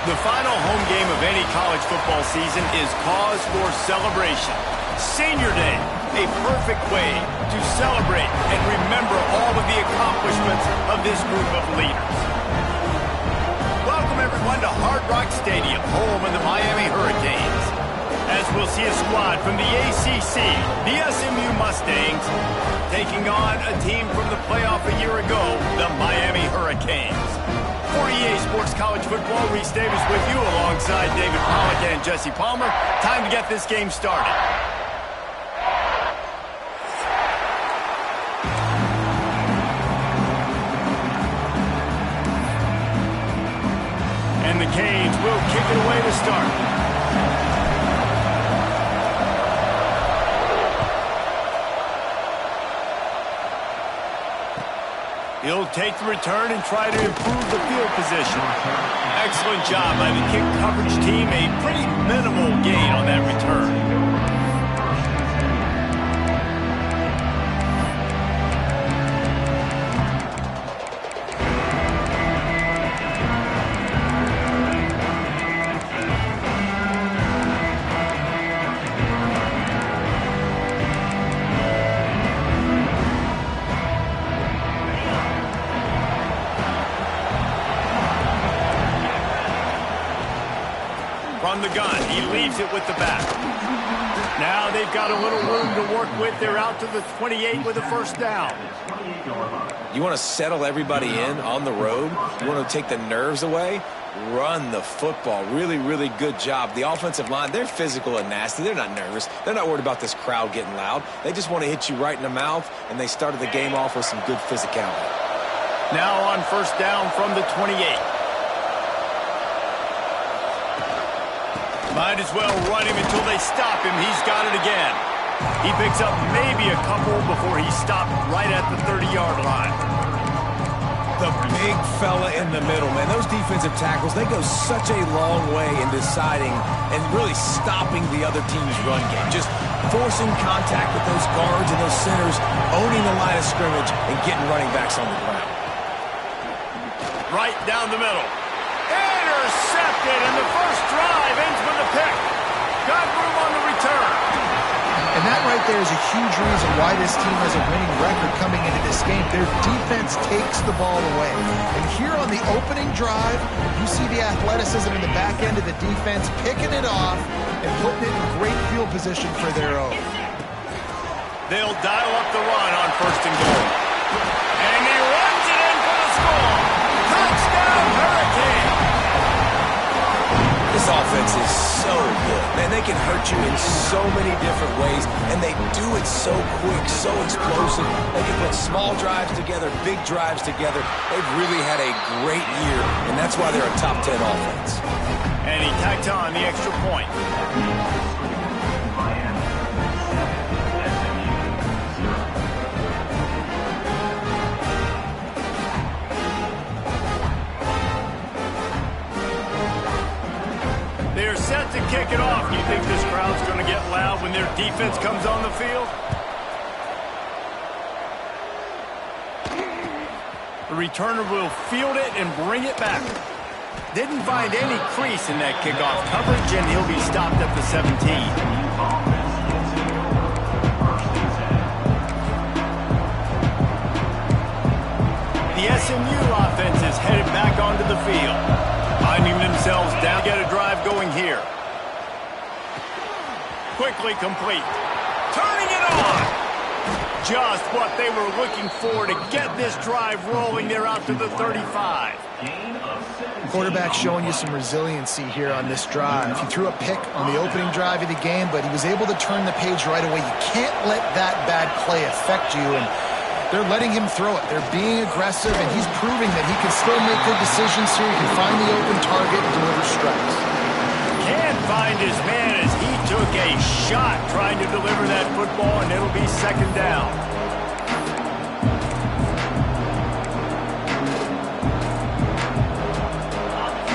The final home game of any college football season is cause for celebration. Senior Day, a perfect way to celebrate and remember all of the accomplishments of this group of leaders. Welcome everyone to Hard Rock Stadium, home of the Miami Hurricanes. As we'll see a squad from the ACC, the SMU Mustangs, taking on a team from the playoff a year ago, the Miami Hurricanes. For EA Sports College Football, Reese Davis with you alongside David Pollack and Jesse Palmer. Time to get this game started. And the Canes will kick it away to start. He'll take the return and try to improve the field position. Excellent job by the kick coverage team. A pretty minimal gain on that return. From the gun, he leaves it with the back. Now they've got a little room to work with. They're out to the 28 with a first down. You want to settle everybody in on the road? You want to take the nerves away? Run the football. Really, really good job. The offensive line, they're physical and nasty. They're not nervous. They're not worried about this crowd getting loud. They just want to hit you right in the mouth, and they started the game off with some good physicality. Now on first down from the 28. Might as well run him until they stop him. He's got it again. He picks up maybe a couple before he stopped right at the 30-yard line. The big fella in the middle, man. Those defensive tackles, they go such a long way in deciding and really stopping the other team's run game. Just forcing contact with those guards and those centers, owning the line of scrimmage, and getting running backs on the ground. Right down the middle. Intercepted, and the first drive ends with a pick. Got room on the return. And that right there is a huge reason why this team has a winning record coming into this game. Their defense takes the ball away. And here on the opening drive, you see the athleticism in the back end of the defense, picking it off and putting it in great field position for their own. They'll dial up the run on first and goal. And he runs it in for the score. Touchdown, Hurricane. This offense is so good. Man, they can hurt you in so many different ways, and they do it so quick, so explosive. They can put small drives together, big drives together. They've really had a great year, and that's why they're a top 10 offense. And he tacked on the extra point. They're set to kick it off. You think this crowd's going to get loud when their defense comes on the field? The returner will field it and bring it back. Didn't find any crease in that kickoff coverage, and he'll be stopped at the 17. The SMU offense is headed back onto the field. Finding themselves down, get a drive going here. Quickly complete. Turning it on. Just what they were looking for to get this drive rolling. They're out to the 35. Quarterback showing you some resiliency here on this drive. He threw a pick on the opening drive of the game, but he was able to turn the page right away. You can't let that bad play affect you, and they're letting him throw it. They're being aggressive, and he's proving that he can still make good decisions here. He can find the open target and deliver strikes. Can't find his man as he took a shot trying to deliver that football, and it'll be second down.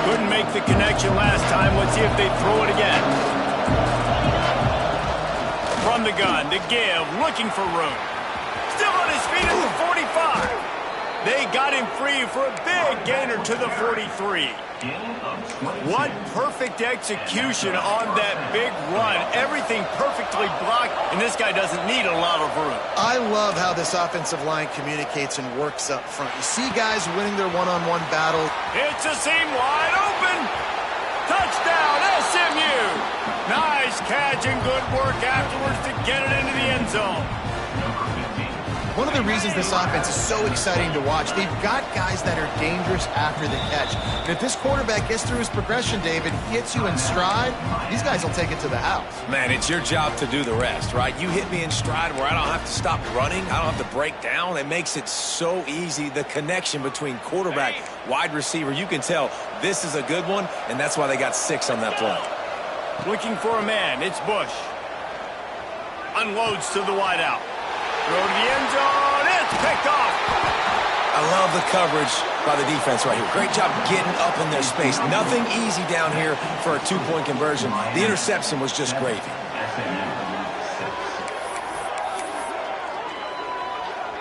Couldn't make the connection last time. Let's see if they throw it again. From the gun to give, looking for room. Still on his feet at the 45. They got him free for a big gainer to the 43. What perfect execution on that big run. Everything perfectly blocked, and this guy doesn't need a lot of room. I love how this offensive line communicates and works up front. You see guys winning their one-on-one battle. It's a seam wide open. Touchdown, SMU. Nice catch and good work afterwards to get it into the end zone. One of the reasons this offense is so exciting to watch, they've got guys that are dangerous after the catch. And if this quarterback gets through his progression, David, hits you in stride, these guys will take it to the house. Man, it's your job to do the rest, right? You hit me in stride where I don't have to stop running. I don't have to break down. It makes it so easy. The connection between quarterback, wide receiver, you can tell this is a good one, and that's why they got 6 on that play. Looking for a man. It's Bush. Unloads to the wideout. Throw to the end zone. It's picked off. I love the coverage by the defense right here. Great job getting up in their space. Nothing easy down here for a 2-point conversion. The interception was just gravy.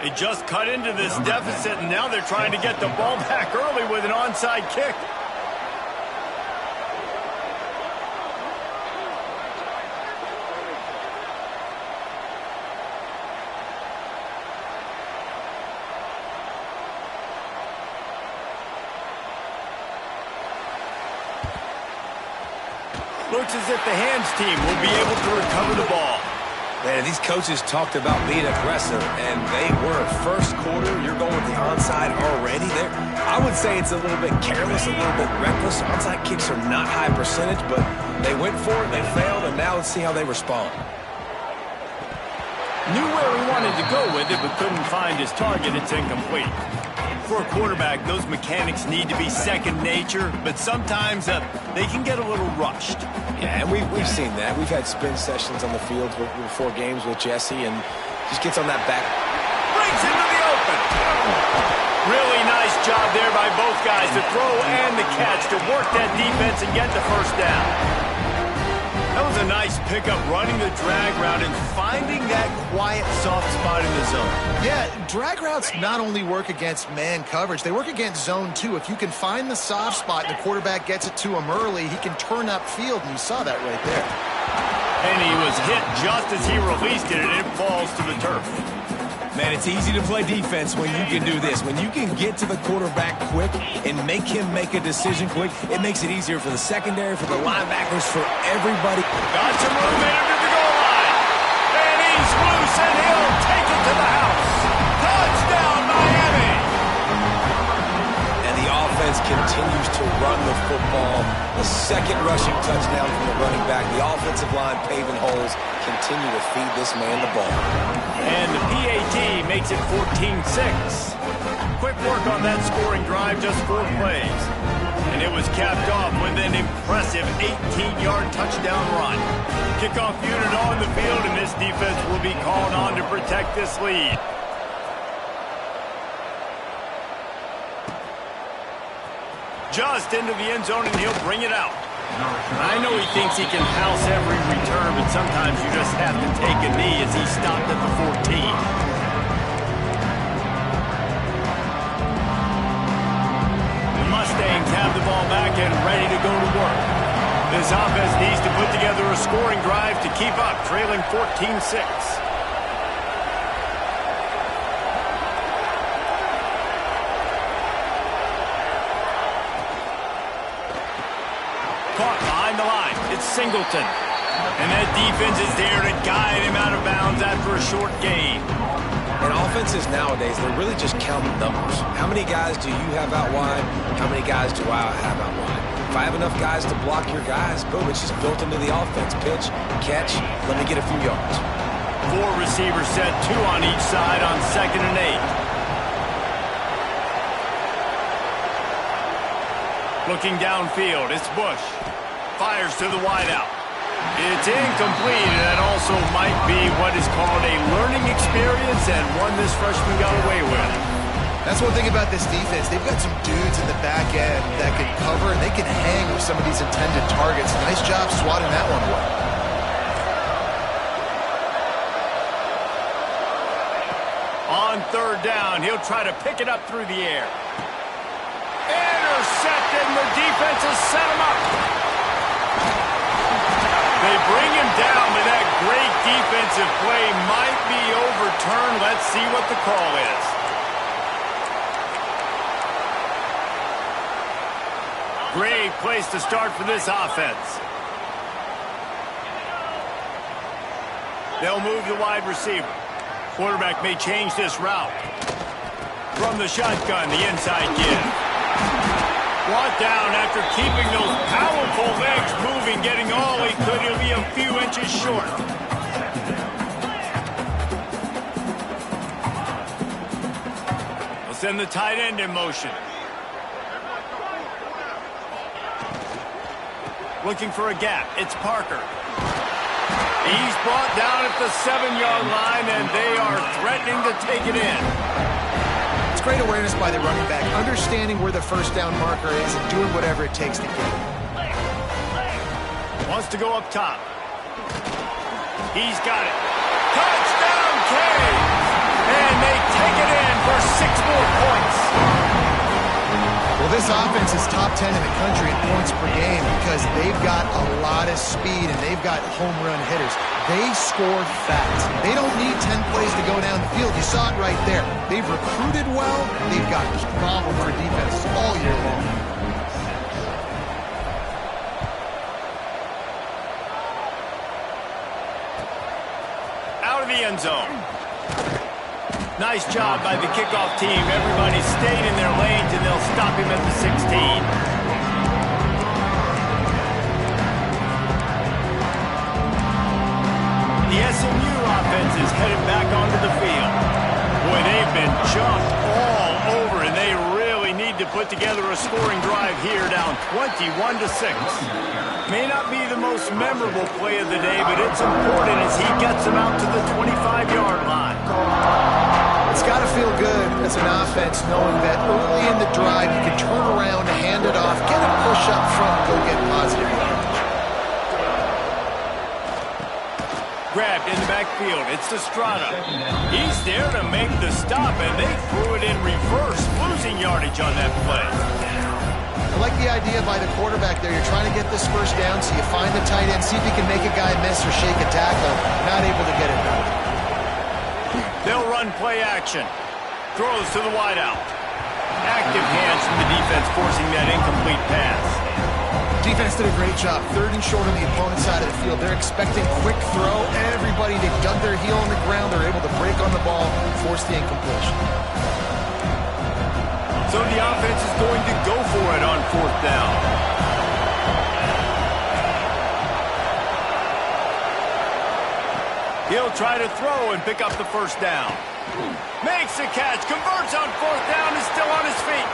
They just cut into this deficit, and now they're trying to get the ball back early with an onside kick. Looks as if the hands team will be able to recover the ball. Man, these coaches talked about being aggressive, and they were. First quarter, you're going with the onside already. I would say it's a little bit careless, a little bit reckless. Onside kicks are not high percentage, but they went for it, they failed, and now let's see how they respond. Knew where he wanted to go with it, but couldn't find his target. It's incomplete. For a quarterback, those mechanics need to be second nature, but sometimes they can get a little rushed. Yeah, and we've seen that. We've had spin sessions on the field before games with Jesse, and just gets on that back. Brings into the open. Really nice job there by both guys, the throw and the catch, to work that defense and get the first down. That was a nice pickup, running the drag route and finding that quiet, soft spot in the zone. Yeah, drag routes not only work against man coverage, they work against zone too. If you can find the soft spot and the quarterback gets it to him early, he can turn upfield, and you saw that right there. And he was hit just as he released it, and it falls to the turf. Man, it's easy to play defense when you can do this. When you can get to the quarterback quick and make him make a decision quick, it makes it easier for the secondary, for the linebackers, for everybody. Got some room in him to the goal line. And he's loose, and he'll take it to the house. Touchdown, Miami! And the offense continues to run the football. The second rushing touchdown from the running back. The offensive line paving holes. Continue to feed this man the ball. And the PAT makes it 14-6. Quick work on that scoring drive, just 4 plays. And it was capped off with an impressive 18-yard touchdown run. Kickoff unit on the field, and this defense will be called on to protect this lead. Just into the end zone, and he'll bring it out. I know he thinks he can house every return, but sometimes you just have to take a knee as he stopped at the 14. The Mustangs have the ball back and ready to go to work. This offense needs to put together a scoring drive to keep up, trailing 14-6. Caught behind the line. It's Singleton. And that defense is there to guide him out of bounds after a short gain. And offenses nowadays, they're really just counting numbers. How many guys do you have out wide? How many guys do I have out wide? If I have enough guys to block your guys, boom, it's just built into the offense. Pitch, catch, let me get a few yards. 4 receivers set, 2 on each side on 2nd and 8. Looking downfield, it's Bush. Fires to the wideout. It's incomplete, and that also might be what is called a learning experience, and one this freshman got away with. That's one thing about this defense. They've got some dudes in the back end that can cover, and they can hang with some of these intended targets. Nice job swatting that one away. On 3rd down, he'll try to pick it up through the air. Intercepted! and the defense has set him up. They bring him down, but that great defensive play might be overturned. Let's see what the call is. Great place to start for this offense. They'll move the wide receiver. Quarterback may change this route. From the shotgun, the inside give. Brought down after keeping those powerful legs moving, getting all he could. He'll be a few inches short. They'll send the tight end in motion. Looking for a gap. It's Parker. He's brought down at the 7-yard line, and they are threatening to take it in. It's great awareness by the running back, understanding where the first down marker is and doing whatever it takes to get it. Wants to go up top. He's got it. Touchdown, Canes! And they take it in for 6 more points. Well, this offense is top 10 in the country in points per game because they've got a lot of speed and they've got home run hitters. They score fast. They don't need 10 plays to go down the field. You saw it right there. They've recruited well. They've got problem for defenses all year long. Out of the end zone. Nice job by the kickoff team. Everybody stayed in their lanes, and they'll stop him at the 16. The SMU offense is headed back onto the field. Boy, they've been jumped all over, and they really need to put together a scoring drive here, down 21-6. May not be the most memorable play of the day, but it's important as he gets them out to the 25-yard line. It's got to feel good as an offense knowing that early in the drive you can turn around, hand it off, get a push up front, and go get positive yardage. Grabbed in the backfield. It's Estrada. He's there to make the stop, and they threw it in reverse, losing yardage on that play. I like the idea by the quarterback there. You're trying to get this first down, so you find the tight end, see if you can make a guy miss or shake a tackle. Not able to get it done. They'll run play action. Throws to the wideout. Active hands from the defense forcing that incomplete pass. Defense did a great job. 3rd and short on the opponent's side of the field. They're expecting quick throw. Everybody, they've dug their heel on the ground. They're able to break on the ball, force the incompletion. So the offense is going to go for it on 4th down. He'll try to throw and pick up the first down. Makes the catch, converts on 4th down, is still on his feet.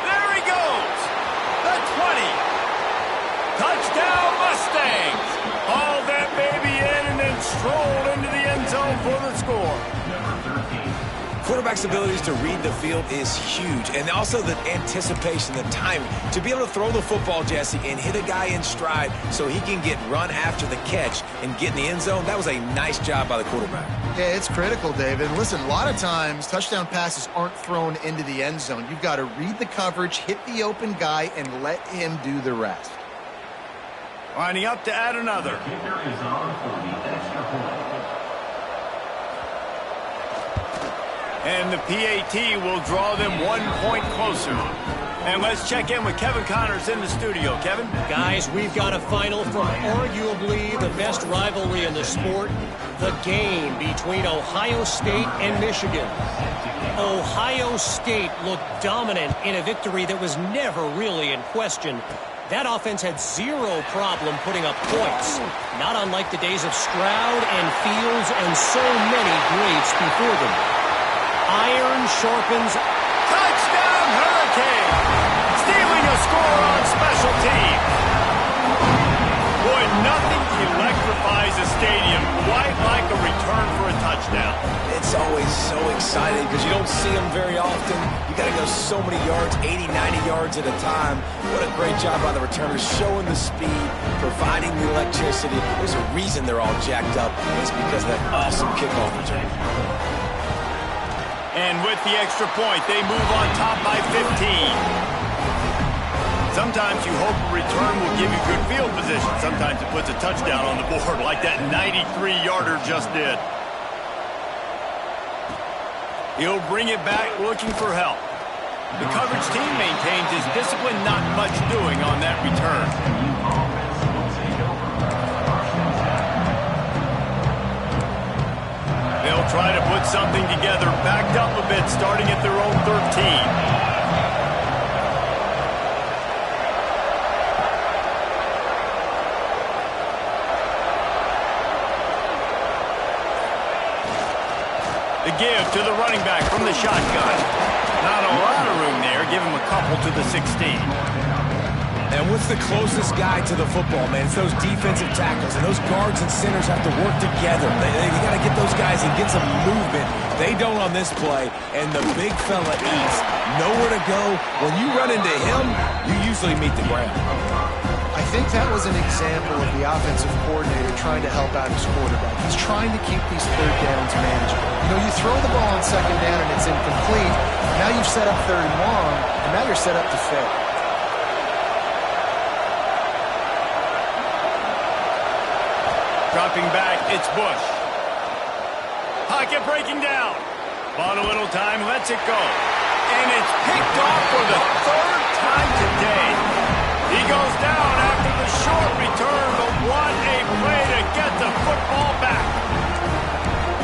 There he goes. The 20. Touchdown, Mustangs. Haul that baby in and then stroll into the end zone for the score. Quarterback's abilities to read the field is huge, and also the anticipation, the timing. To be able to throw the football, Jesse, and hit a guy in stride so he can get run after the catch and get in the end zone, that was a nice job by the quarterback. Yeah, it's critical, David. Listen, a lot of times touchdown passes aren't thrown into the end zone. You've got to read the coverage, hit the open guy, and let him do the rest. Lining up to add another. And the PAT will draw them 1 point closer. And let's check in with Kevin Connors in the studio. Kevin? Guys, we've got a final from arguably the best rivalry in the sport, the game between Ohio State and Michigan. Ohio State looked dominant in a victory that was never really in question. That offense had zero problem putting up points, not unlike the days of Stroud and Fields and so many greats before them. Iron sharpens. Touchdown, Hurricane! Stealing a score on special teams. Boy, nothing electrifies a stadium quite like a return for a touchdown. It's always so exciting because you don't see them very often. You got to go so many yards, 80, 90 yards at a time. What a great job by the returners, showing the speed, providing the electricity. There's a reason they're all jacked up. It's because of that awesome kickoff return. And with the extra point, they move on top by 15. Sometimes you hope a return will give you good field position. Sometimes it puts a touchdown on the board like that 93-yarder just did. He'll bring it back looking for help. The coverage team maintains his discipline, not much doing on that return. They'll try to put something together, backed up a bit, starting at their own 13. The give to the running back from the shotgun. Not a lot of room there. Give him a couple to the 16. And what's the closest guy to the football, man? It's those defensive tackles, and those guards and centers have to work together. They got to get those guys and get some movement. They don't on this play, and the big fella eats. Nowhere to go. When you run into him, you usually meet the ground. I think that was an example of the offensive coordinator trying to help out his quarterback. He's trying to keep these third downs manageable. You know, you throw the ball on second down and it's incomplete. Now you've set up third and long, and now you're set up to fail. Dropping back, it's Bush. Pocket breaking down. Bought a little time, lets it go. And it's picked off for the third time today. He goes down after the short return, but what a play to get the football back.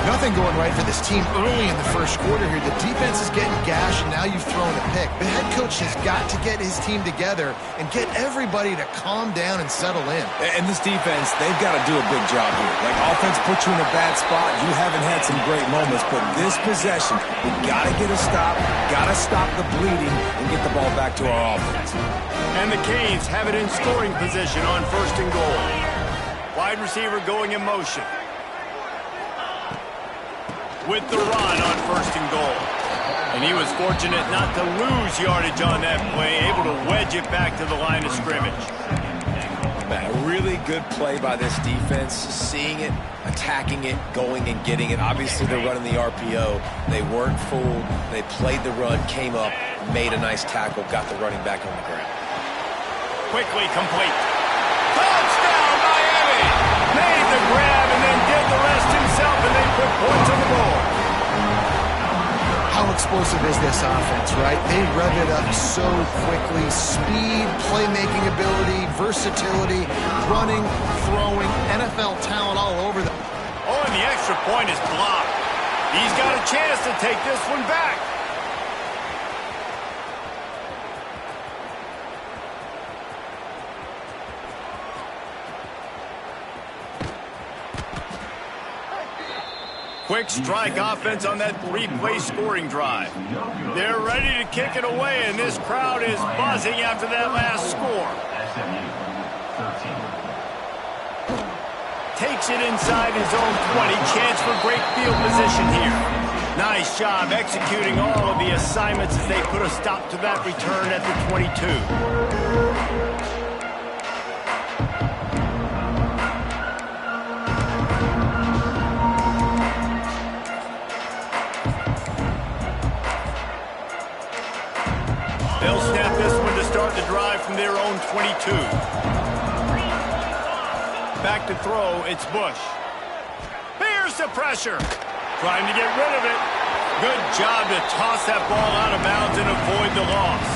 Nothing going right for this team early in the first quarter here. The defense is getting gashed, and now you've thrown a pick. The head coach has got to get his team together and get everybody to calm down and settle in. And this defense, they've got to do a big job here. Like, offense puts you in a bad spot. You haven't had some great moments, but this possession, we got to get a stop, got to stop the bleeding, and get the ball back to our offense. And the Canes have it in scoring position on first and goal. Wide receiver going in motion. With the run on first and goal. And he was fortunate not to lose yardage on that play, able to wedge it back to the line of scrimmage. Man, a really good play by this defense, seeing it, attacking it, going and getting it. Obviously, they're running the RPO. They weren't fooled. They played the run, came up, made a nice tackle, got the running back on the ground. Quickly complete. Touchdown, Miami! Made the grab and then did the rest himself, and they put points on the board. How explosive is this offense, right? They rev it up so quickly. Speed, playmaking ability, versatility, running, throwing, NFL talent all over them. Oh, and the extra point is blocked. He's got a chance to take this one back. Quick strike offense on that three-play scoring drive. They're ready to kick it away, and this crowd is buzzing after that last score. Takes it inside his own 20. Chance for great field position here. Nice job executing all of the assignments as they put a stop to that return at the 22. They'll snap this one to start the drive from their own 22. Back to throw, it's Bush. Here's the pressure. Trying to get rid of it. Good job to toss that ball out of bounds and avoid the loss.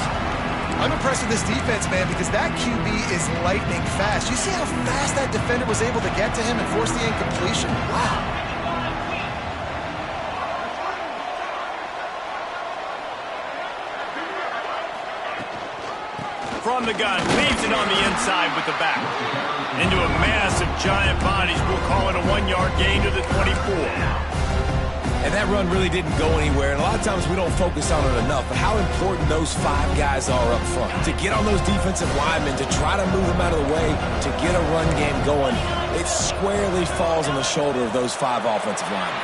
I'm impressed with this defense, man, because that QB is lightning fast. You see how fast that defender was able to get to him and force the incompletion? Wow. From the gun, leaves it on the inside with the back. Into a mass of giant bodies. We'll call it a 1-yard gain to the 24. And that run really didn't go anywhere. And a lot of times we don't focus on it enough. But how important those 5 guys are up front. To get on those defensive linemen, to try to move them out of the way, to get a run game going, it squarely falls on the shoulder of those 5 offensive linemen.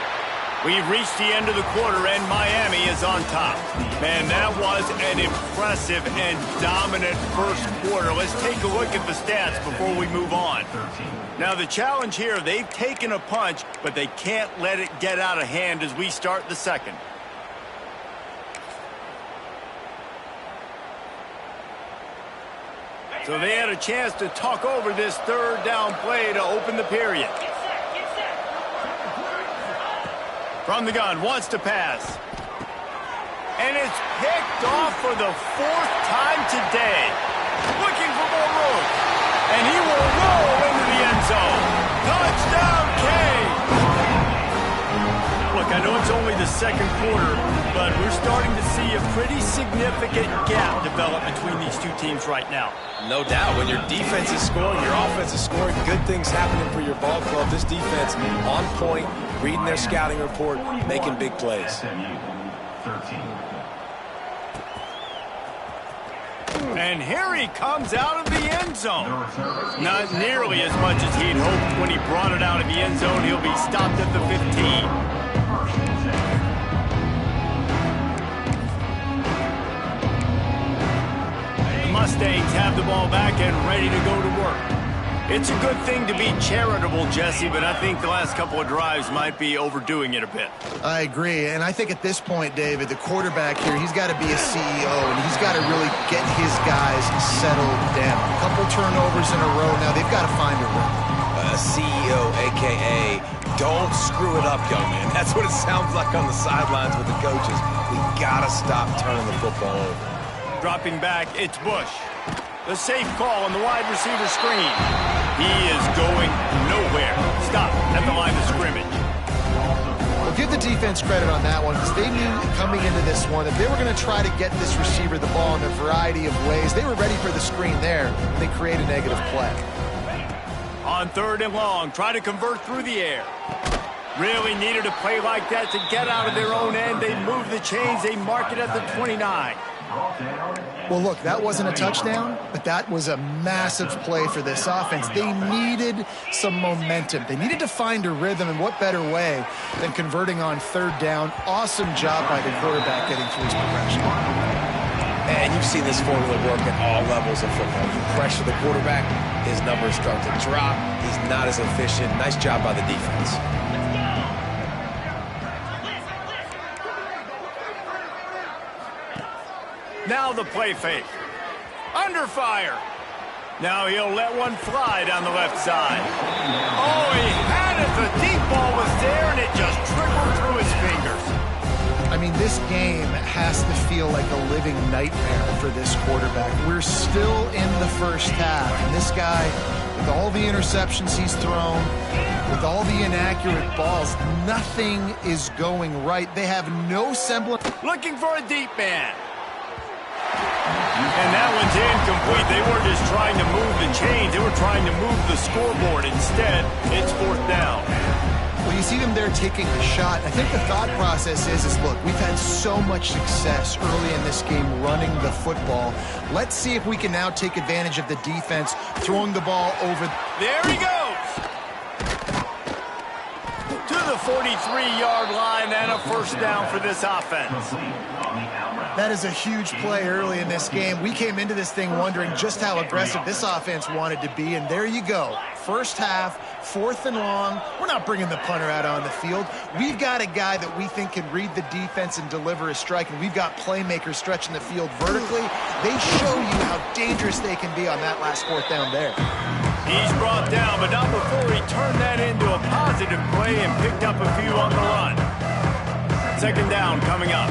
We've reached the end of the quarter, and Miami is on top. Man, that was an impressive and dominant first quarter. Let's take a look at the stats before we move on. Now, the challenge here, they've taken a punch, but they can't let it get out of hand as we start the second. So they had a chance to talk over this third down play to open the period. From the gun, wants to pass. And it's picked off for the 4th time today. Looking for more room. And he will roll into the end zone. Touchdown, K. Look, I know it's only the second quarter, but we're starting to see a pretty significant gap develop between these two teams right now. No doubt. When your defense is scoring, your offense is scoring, good things happening for your ball club. This defense on point, reading their scouting report, making big plays. And here he comes out of the end zone. Not nearly as much as he'd hoped when he brought it out of the end zone. He'll be stopped at the 15. Mustangs have the ball back and ready to go to work. It's a good thing to be charitable, Jesse, but I think the last couple of drives might be overdoing it a bit. I agree, and I think at this point, David, the quarterback here, he's got to be a CEO, and he's got to really get his guys settled down. A couple turnovers in a row now. They've got to find a rhythm. CEO, a.k.a. don't screw it up, young man. That's what it sounds like on the sidelines with the coaches. We got to stop turning the football over. Dropping back, it's Bush. The safe call on the wide receiver screen. He is going nowhere. Stop at the line of scrimmage. Well, give the defense credit on that one, because they knew coming into this one that they were going to try to get this receiver the ball in a variety of ways. They were ready for the screen there. They create a negative play. On 3rd and long, try to convert through the air. Really needed a play like that to get out of their own end. They move the chains. They mark it at the 29. Well, look, that wasn't a touchdown, but that was a massive play for this offense. They needed some momentum. They needed to find a rhythm, and what better way than converting on 3rd down. Awesome job by the quarterback getting through his progression. And you've seen this formula work at all levels of football. You pressure the quarterback, his numbers start to drop. He's not as efficient. Nice job by the defense. Now the play fake. Under fire. Now he'll let one fly down the left side. Oh, he had it. The deep ball was there, and it just trickled through his fingers. I mean, this game has to feel like a living nightmare for this quarterback. We're still in the first half, and this guy, with all the interceptions he's thrown, with all the inaccurate balls, nothing is going right. They have no semblance. Looking for a deep man. And that one's incomplete. They weren't just trying to move the chains. They were trying to move the scoreboard. Instead, it's 4th down. Well, you see them there taking a shot. I think the thought process is look, we've had so much success early in this game running the football. Let's see if we can now take advantage of the defense throwing the ball over. There he goes. To the 43-yard line and a 1st down for this offense. That is a huge play early in this game. We came into this thing wondering just how aggressive this offense wanted to be, and there you go. First half, 4th and long. We're not bringing the punter out on the field. We've got a guy that we think can read the defense and deliver a strike, and we've got playmakers stretching the field vertically. They show you how dangerous they can be on that last 4th down there. He's brought down, but not before he turned that into a positive play and picked up a few on the run. 2nd down coming up.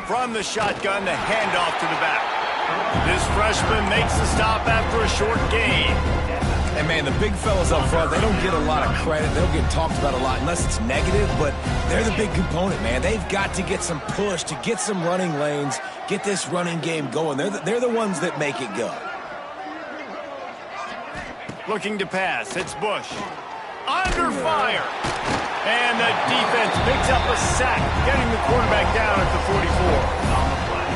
From the shotgun, the handoff to the back. This freshman makes the stop after a short gain. And, man, the big fellas up front, they don't get a lot of credit. They don't get talked about a lot unless it's negative, but they're the big component, man. They've got to get some push, to get some running lanes, get this running game going. They're the ones that make it go. Looking to pass. It's Bush. Under fire. And the defense picks up a sack, getting the quarterback down at the 44.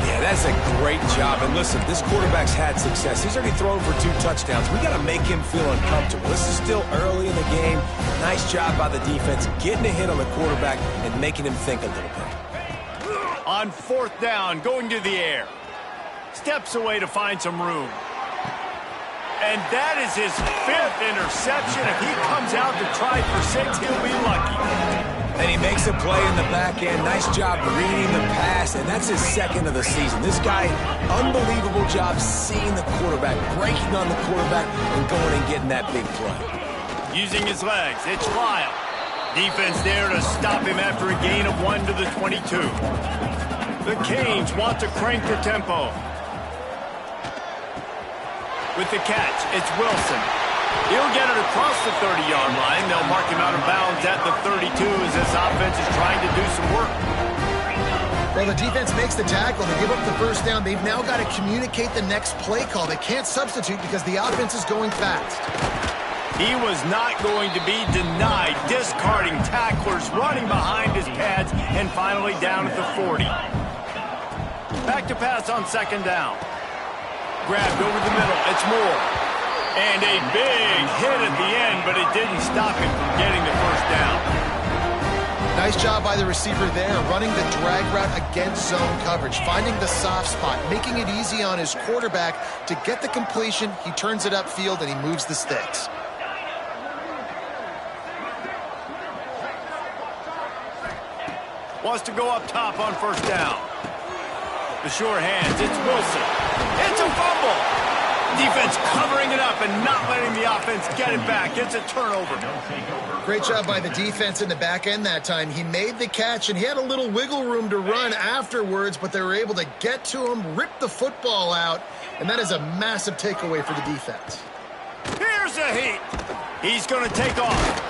Yeah, that's a great job. And listen, this quarterback's had success. He's already thrown for 2 touchdowns. We got to make him feel uncomfortable. This is still early in the game. Nice job by the defense, getting a hit on the quarterback and making him think a little bit. On 4th down, going to the air. Steps away to find some room. And that is his 5th interception. If he comes out to try for 6, he'll be lucky. And he makes a play in the back end. Nice job reading the pass, and that's his second of the season. This guy, unbelievable job seeing the quarterback, breaking on the quarterback, and going and getting that big play. Using his legs, it's Lyle. Defense there to stop him after a gain of 1 to the 22. The Canes want to crank the tempo. With the catch, it's Wilson. He'll get it across the 30-yard line. They'll mark him out of bounds at the 32 as this offense is trying to do some work. Well, the defense makes the tackle. They give up the first down. They've now got to communicate the next play call. They can't substitute because the offense is going fast. He was not going to be denied, discarding tacklers, running behind his pads, and finally down at the 40. Back to pass on second down. Grabbed over the middle. It's Moore. And a big hit at the end, but it didn't stop him from getting the first down. Nice job by the receiver there, running the drag route against zone coverage, finding the soft spot, making it easy on his quarterback to get the completion. He turns it upfield, and he moves the sticks. Wants to go up top on first down. The sure hands, it's Wilson. It's a fumble. Defense covering it up and not letting the offense get it back. It's a turnover. Great job by the defense in the back end that time. He made the catch, and he had a little wiggle room to run afterwards, but they were able to get to him, rip the football out, and that is a massive takeaway for the defense. Here's a heat. He's going to take off.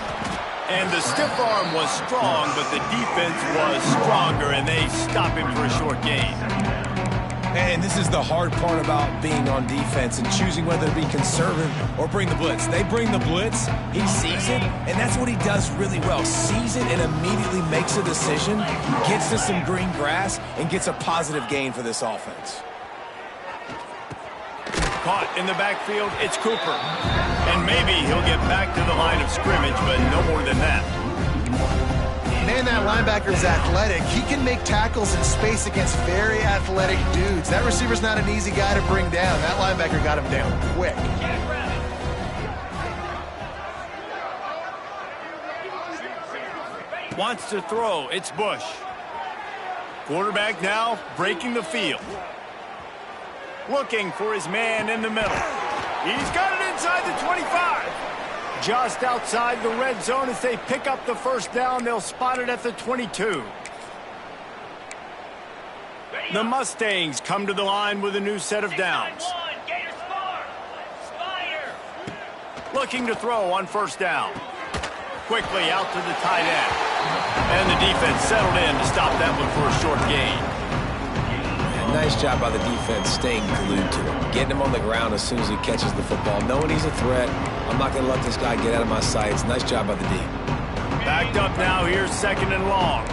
And the stiff arm was strong, but the defense was stronger, and they stop him for a short gain. And this is the hard part about being on defense and choosing whether to be conservative or bring the blitz. They bring the blitz, he sees it, and that's what he does really well. Sees it and immediately makes a decision, gets to some green grass, and gets a positive gain for this offense. Caught in the backfield, it's Cooper. And maybe he'll get back to the line of scrimmage, but no more than that. Man, that linebacker is athletic. He can make tackles in space against very athletic dudes. That receiver's not an easy guy to bring down. That linebacker got him down quick. Wants to throw. It's Bush. Quarterback now breaking the field. Looking for his man in the middle. He's got it inside the 25. Just outside the red zone as they pick up the first down. They'll spot it at the 22. The Mustangs come to the line with a new set of downs. Looking to throw on first down. Quickly out to the tight end. And the defense settled in to stop that one for a short gain. Nice job by the defense staying glued to him, getting him on the ground as soon as he catches the football, knowing he's a threat. I'm not going to let this guy get out of my sights. Nice job by the D. Backed up now. Here's second and long.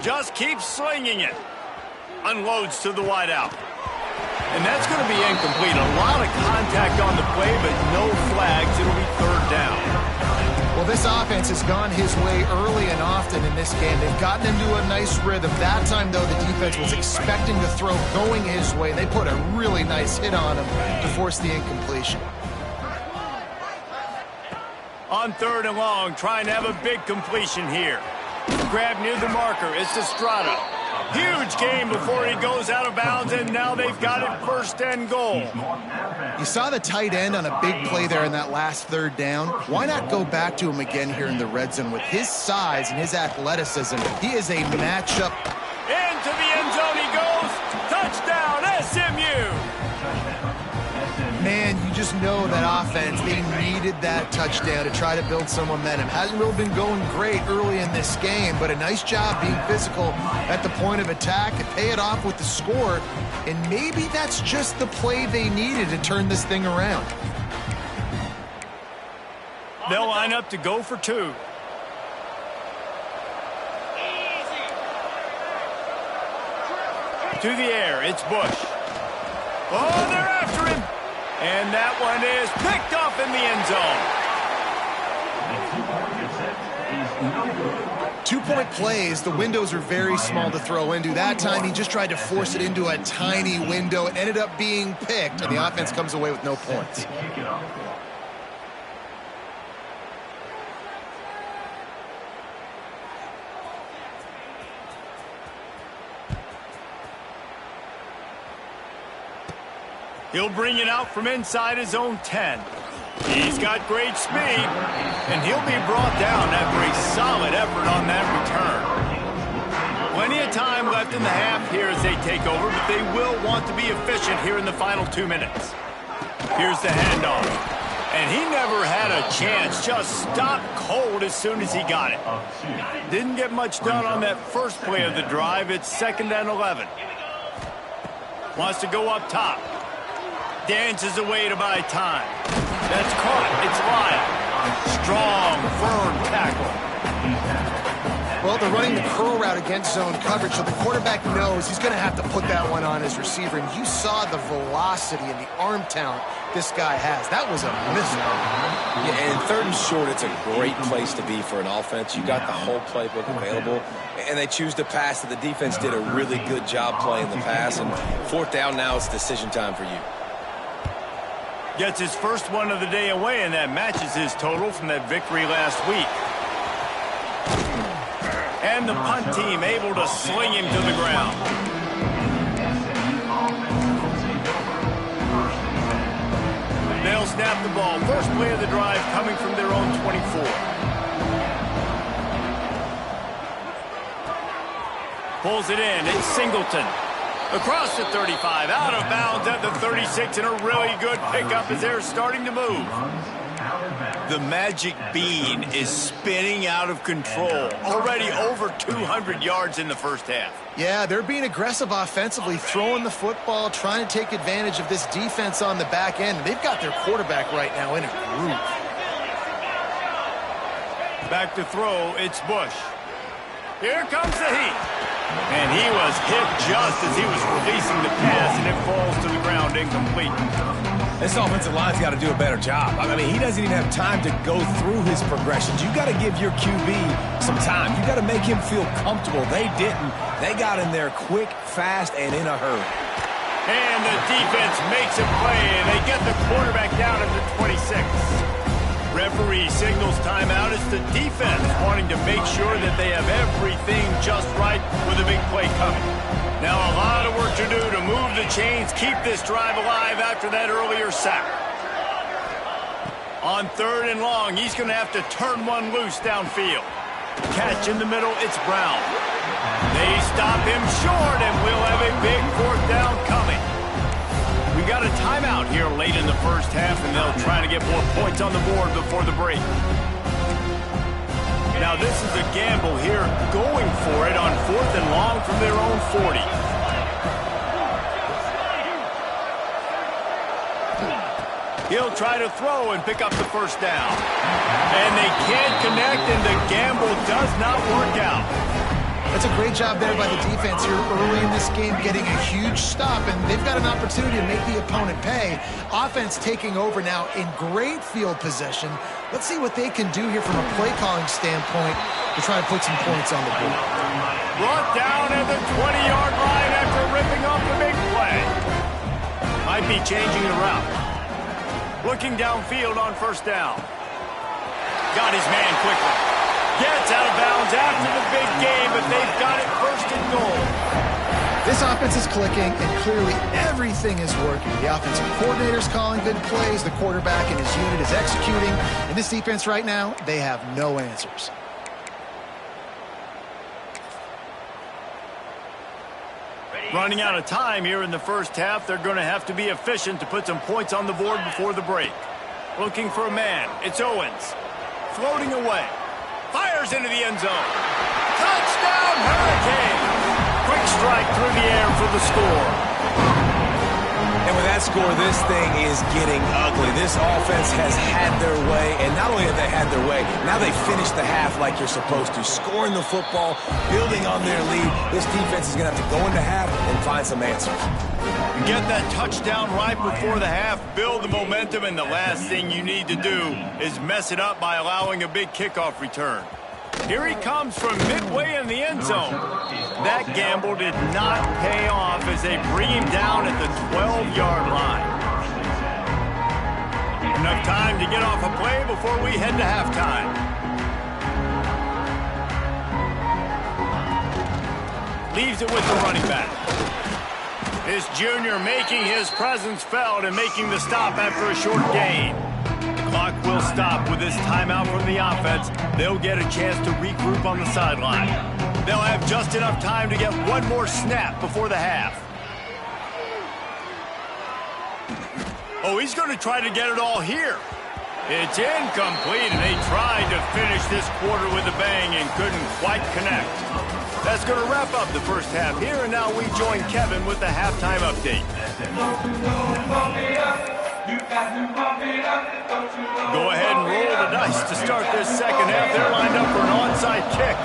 Just keeps slinging it. Unloads to the wideout. And that's going to be incomplete. A lot of contact on the play, but no flags. It'll be third down. Well, this offense has gone his way early and often in this game. They've gotten into a nice rhythm. That time, though, the defense was expecting the throw going his way. They put a really nice hit on him to force the incompletion. On third and long, trying to have a big completion here. Grab near the marker. It's Estrada. Huge gain before he goes out of bounds, and now they've got it first and goal. You saw the tight end on a big play there in that last third down. Why not go back to him again here in the red zone? With his size and his athleticism, he is a matchup. Into the end zone he goes. Touchdown, SMU. Man, you just know that offense, they needed that touchdown to try to build some momentum. Hasn't really been going great early in this game, but a nice job being physical at the point of attack and pay it off with the score. And maybe that's just the play they needed to turn this thing around. They'll line up to go for two. To the air, it's Bush. Oh, they're after him. And that one is picked off in the end zone. 2-point plays, the windows are very small to throw into. That time, he just tried to force it into a tiny window. It ended up being picked, and the offense comes away with no points. He'll bring it out from inside his own 10. He's got great speed, and he'll be brought down after a solid effort on that return. Plenty of time left in the half here as they take over, but they will want to be efficient here in the final 2 minutes. Here's the handoff. And he never had a chance, just stopped cold as soon as he got it. Didn't get much done on that first play of the drive. It's 2nd and 11. Wants to go up top. Dances away to buy time. That's caught. It's Lyle. Strong, firm tackle. Well, they're running the curl route against zone coverage, so the quarterback knows he's going to have to put that one on his receiver. And you saw the velocity and the arm talent this guy has. That was a missile. Yeah, and 3rd and short, it's a great place to be for an offense. You got the whole playbook available, and they choose to pass. The defense did a really good job playing the pass, and 4th down now, it's decision time for you. Gets his first one of the day away, and that matches his total from that victory last week. And the punt team able to sling him to the ground. They'll snap the ball. First play of the drive coming from their own 24. Pulls it in. It's Singleton. Across the 35, out of bounds at the 36, and a really good pickup as they're starting to move. The magic bean is spinning out of control. Already over 200 yards in the first half. Yeah, they're being aggressive offensively, throwing the football, trying to take advantage of this defense on the back end. They've got their quarterback right now in a groove. Back to throw, it's Bush. Here comes the heat. And he was hit just as he was releasing the pass, and it falls to the ground incomplete. This offensive line's got to do a better job. I mean, he doesn't even have time to go through his progressions. You got to give your QB some time. You got to make him feel comfortable. They didn't. They got in there quick, fast, and in a hurry. And the defense makes a play, and they get the quarterback down at the 26. Referee signals timeout. It's the defense wanting to make sure that they have everything just right with a big play coming. Now a lot of work to do to move the chains, keep this drive alive after that earlier sack. On 3rd and long, he's going to have to turn one loose downfield. Catch in the middle, it's Brown. They stop him short, and we'll have a big 4th down coming. We got a timeout here late in the first half, and they'll try to get more points on the board before the break. Now this is a gamble here, going for it on 4th and long from their own 40. He'll try to throw and pick up the first down. And they can't connect, and the gamble does not work out. That's a great job there by the defense here early in this game, getting a huge stop, and they've got an opportunity to make the opponent pay. Offense taking over now in great field possession. Let's see what they can do here from a play-calling standpoint to try to put some points on the board. Brought down at the 20-yard line after ripping off the big play. Might be changing the route. Looking downfield on 1st down. Got his man quickly. Gets out of bounds after the big game, but they've got it 1st and goal. This offense is clicking, and clearly everything is working. The offensive coordinator's calling good plays. The quarterback and his unit is executing. And this defense right now, they have no answers. Running out of time here in the first half. They're going to have to be efficient to put some points on the board before the break. Looking for a man. It's Owens. Floating away. Fires into the end zone. Touchdown, Hurricane! Quick strike through the air for the score. And with that score, this thing is getting ugly. This offense has had their way, and not only have they had their way, now they finished the half like you're supposed to, scoring the football, building on their lead. This defense is going to have to go into half and find some answers. Get that touchdown right before the half, build the momentum, and the last thing you need to do is mess it up by allowing a big kickoff return. Here he comes from midway in the end zone. That gamble did not pay off as they bring him down at the 12-yard line. Enough time to get off a play before we head to halftime. Leaves it with the running back. This junior making his presence felt and making the stop after a short gain. The clock will stop with this timeout from the offense. They'll get a chance to regroup on the sideline. They'll have just enough time to get one more snap before the half. Oh, he's going to try to get it all here. It's incomplete, and they tried to finish this quarter with a bang and couldn't quite connect. That's going to wrap up the first half here, and now we join Kevin with the halftime update. Go ahead and roll the dice to start this second half. They're lined up for an onside kick.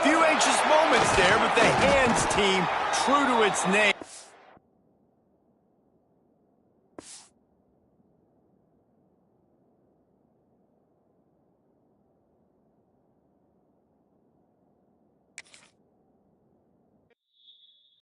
Few anxious moments there, but the hands team true to its name.